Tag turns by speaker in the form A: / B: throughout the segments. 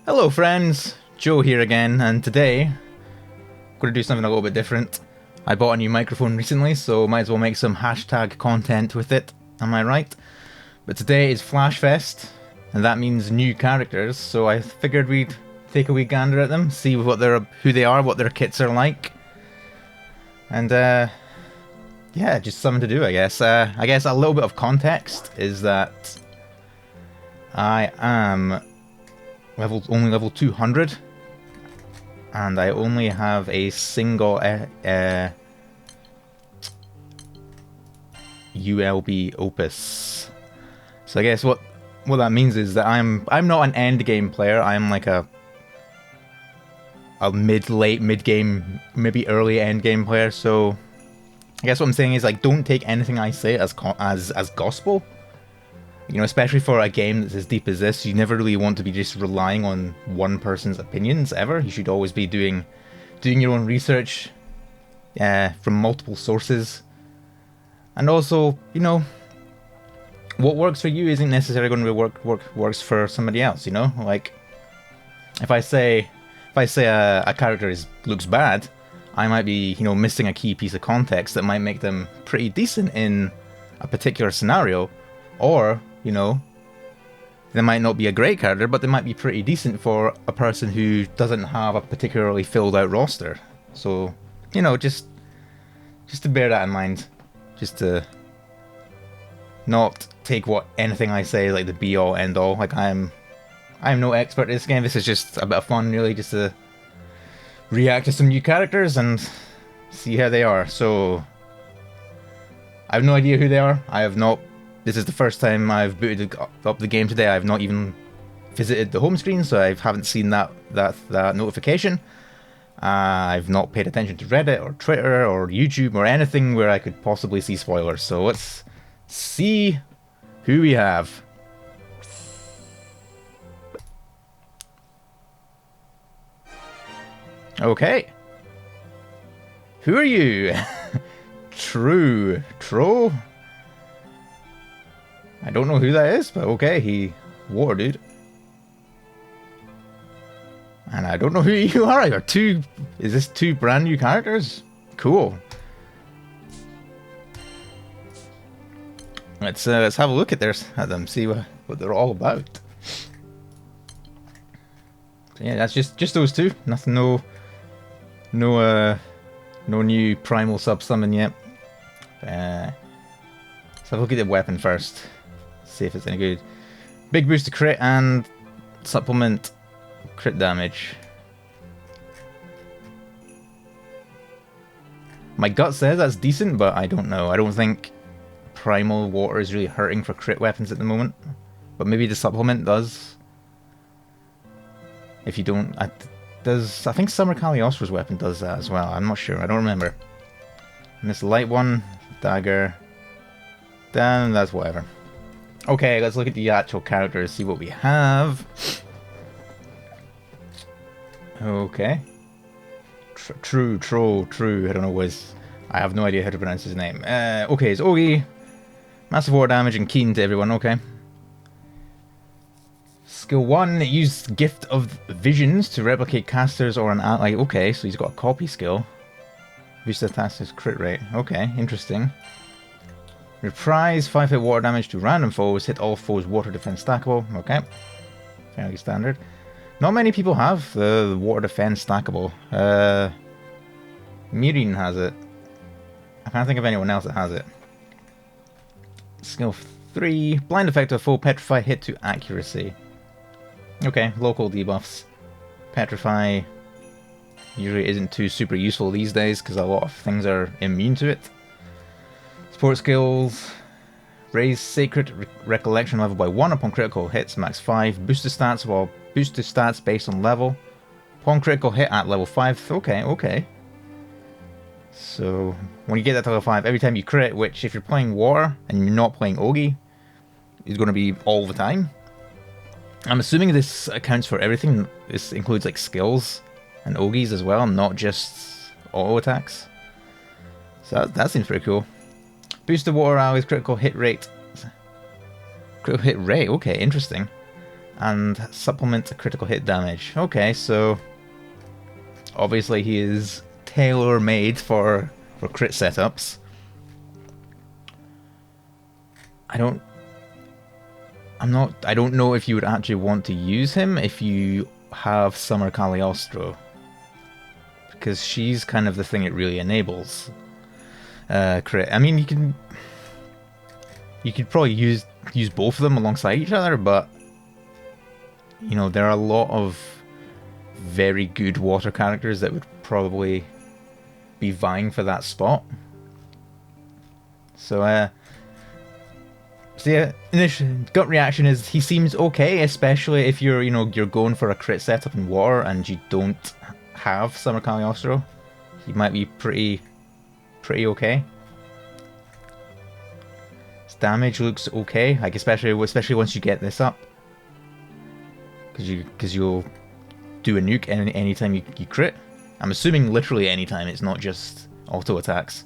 A: Hello friends, Joe here again, and today I'm going to do something a little bit different. I bought a new microphone recently, so might as well make some hashtag content with it, am I right? But today is Flash Fest, and that means new characters, so I figured we'd take a wee gander at them, see who they are, what their kits are like. And yeah, just something to do, I guess. I guess a little bit of context is that I am only level 200, and I only have a single ULB opus. So I guess what that means is that I'm not an end game player. I'm like a mid game, maybe early end game player. So I guess what I'm saying is, like, don't take anything I say as gospel. You know, especially for a game that's as deep as this, you never really want to be just relying on one person's opinions, ever. You should always be doing your own research from multiple sources. And also, you know, what works for you isn't necessarily going to works for somebody else, you know? Like, if I say a character looks bad, I might be, you know, missing a key piece of context that might make them pretty decent in a particular scenario, or, you know, they might not be a great character, but they might be pretty decent for a person who doesn't have a particularly filled out roster. So, you know, just to bear that in mind, just to not take anything I say like the be all end all. Like, I'm no expert in this game. This is just a bit of fun, really, just to react to some new characters and see how they are. So I have no idea who they are. This is the first time I've booted up the game today. I've not even visited the home screen, so I haven't seen that notification. I've not paid attention to Reddit or Twitter or YouTube or anything where I could possibly see spoilers. So let's see who we have. Okay. Who are you? Troue? I don't know who that is, but okay, water dude. And I don't know who you are either. Is this two brand new characters? Cool. Let's have a look at them, see what they're all about. So yeah, that's just those two. Nothing, no new primal sub summon yet. Let's have a look at the weapon first. See if it's any good. Big boost to crit and supplement crit damage. My gut says that's decent, but I don't know. I don't think primal water is really hurting for crit weapons at the moment, but maybe the supplement does. If you don't, I think Summer Cagliostro's weapon does that as well. I'm not sure. I don't remember. And this light one, dagger. Then that's whatever. Okay, let's look at the actual characters, see what we have. Okay. Troue. I don't know I have no idea how to pronounce his name. Okay, it's Ogi. Massive water damage and keen to everyone, okay. Skill 1, use Gift of Visions to replicate casters or an ally. Okay, so he's got a copy skill. Boost attacks his crit rate. Okay, interesting. Reprise 5-hit water damage to random foes. Hit all foes water defense stackable. Okay. Fairly standard. Not many people have the water defense stackable. Mirin has it. I can't think of anyone else that has it. Skill 3. Blind effect of full petrify hit to accuracy. Okay, local debuffs. Petrify usually isn't too super useful these days because a lot of things are immune to it. Support skills. Raise Sacred Recollection level by 1 upon critical hits, max 5. Boost to stats while boost to stats based on level. Upon critical hit at level 5. Okay. So when you get that to level 5, every time you crit, which if you're playing water and you're not playing Ogi, is going to be all the time. I'm assuming this accounts for everything. This includes like skills and Ogis as well, not just auto attacks. So that seems pretty cool. Boost the water allies critical hit rate. Critical hit rate, okay, interesting. And supplement to critical hit damage. Okay, so obviously he is tailor-made for crit setups. I don't know if you would actually want to use him if you have Summer Cagliostro, because she's kind of the thing it really enables. Crit. I mean, you could probably use both of them alongside each other, but you know, there are a lot of very good water characters that would probably be vying for that spot. So yeah, initial gut reaction is he seems okay, especially if you're going for a crit setup in water and you don't have Summer Cagliostro. He might be pretty okay. His damage looks okay, like especially once you get this up, because you'll do a nuke anytime you crit. I'm assuming literally anytime. It's not just auto attacks.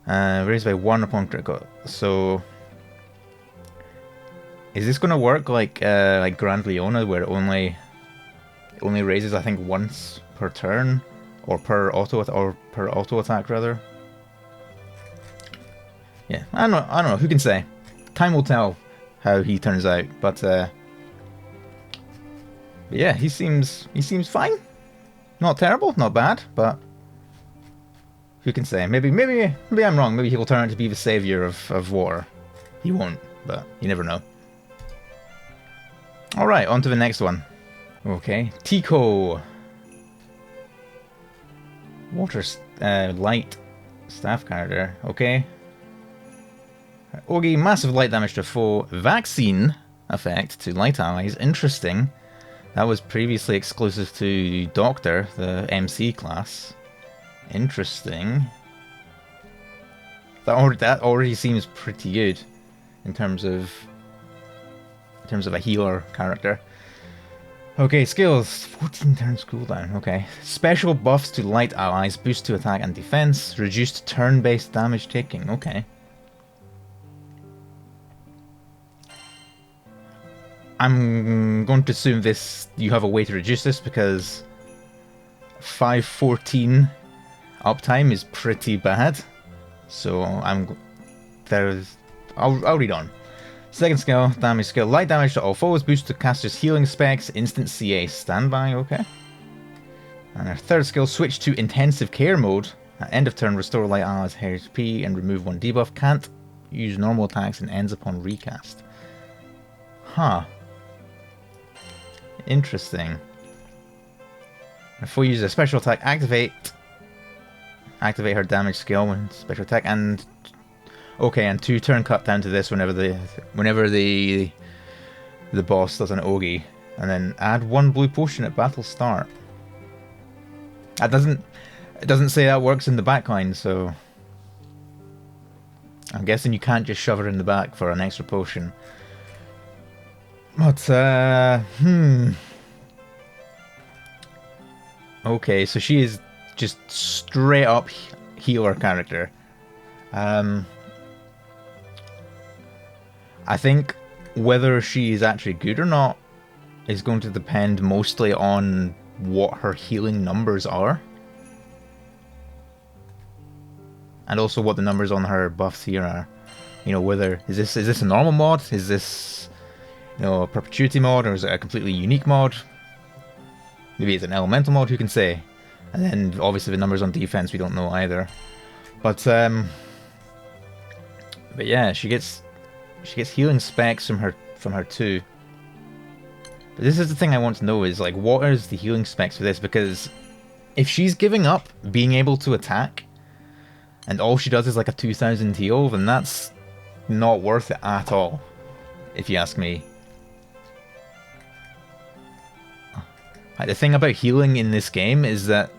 A: Raised by 1 upon critical. So is this going to work like Granblue, where it only raises, I think, once per turn, or per auto attack rather? Yeah, I don't know. Who can say? Time will tell how he turns out. But yeah, he seems fine. Not terrible, not bad, but who can say? Maybe I'm wrong. Maybe he will turn out to be the savior of water. He won't, but you never know. Alright, on to the next one. Okay, Tikoh. Water light staff character. Okay. Ogi, massive light damage to foe. Vaccine effect to light allies. Interesting. That was previously exclusive to Doctor, the MC class. Interesting. That already seems pretty good in terms of a healer character. Okay, skills. 14 turns cooldown. Okay. Special buffs to light allies, boost to attack and defense, reduced turn-based damage taking. Okay. I'm going to assume you have a way to reduce this, because 514 uptime is pretty bad. So I'll read on. Second skill, damage skill. Light damage to all foes, boost to caster's healing specs, instant CA standby, okay. And our third skill, switch to intensive care mode. At end of turn, restore light allies HP and remove 1 debuff. Can't use normal attacks and ends upon recast. Huh. Interesting. If we use a special attack, activate her damage skill when special attack, and okay, and 2 turn cut down to this whenever the boss does an Ogi, and then add 1 blue potion at battle start. It doesn't say that works in the backline, so I'm guessing you can't just shove her in the back for an extra potion. But okay, so she is just straight up healer character. I think whether she is actually good or not is going to depend mostly on what her healing numbers are, and also what the numbers on her buffs here are. You know, whether is this a normal mod? Is this, you know, a perpetuity mod, or is it a completely unique mod? Maybe it's an elemental mod, who can say? And then obviously the numbers on defense we don't know either. But yeah, she gets healing specs from her too. But this is the thing I want to know, is like, what is the healing specs for this? Because if she's giving up being able to attack and all she does is like a 2000 heal, then that's not worth it at all, if you ask me. Like, the thing about healing in this game is that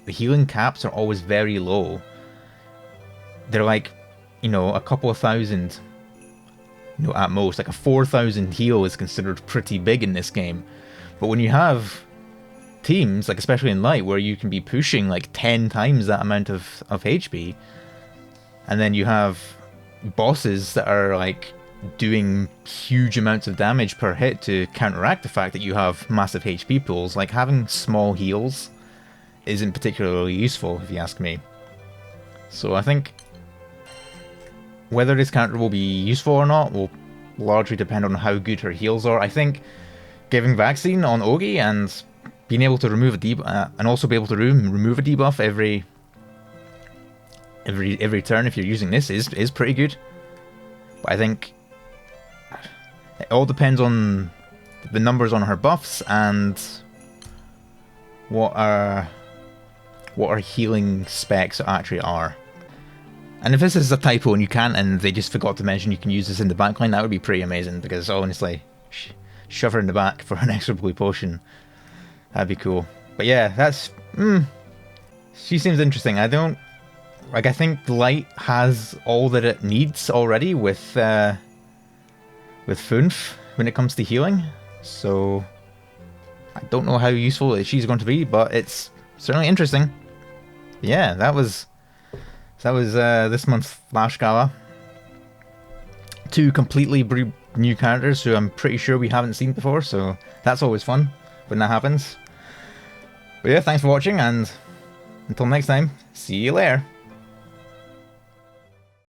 A: the healing caps are always very low. They're like, you know, a couple of thousand, you know, at most. Like a 4000 heal is considered pretty big in this game. But when you have teams, like especially in Light, where you can be pushing like 10 times that amount of HP, and then you have bosses that are like doing huge amounts of damage per hit to counteract the fact that you have massive HP pools. Like, having small heals isn't particularly useful, if you ask me. So I think whether this character will be useful or not will largely depend on how good her heals are. I think giving Vaccine on Ogi and being able to remove a debuff, and also be able to remove a debuff every turn if you're using this is pretty good. But I think it all depends on the numbers on her buffs and what her healing specs actually are. And if this is a typo and you can't, and they just forgot to mention you can use this in the backline, that would be pretty amazing, because honestly, shove her in the back for an extra blue potion. That'd be cool. But yeah, that's... she seems interesting. I don't... like, I think Light has all that it needs already with Funf when it comes to healing. So I don't know how useful she's going to be, but it's certainly interesting. Yeah, that was this month's Flash Gala. 2 completely new characters who I'm pretty sure we haven't seen before, so that's always fun when that happens. But yeah, thanks for watching, and until next time, see you later.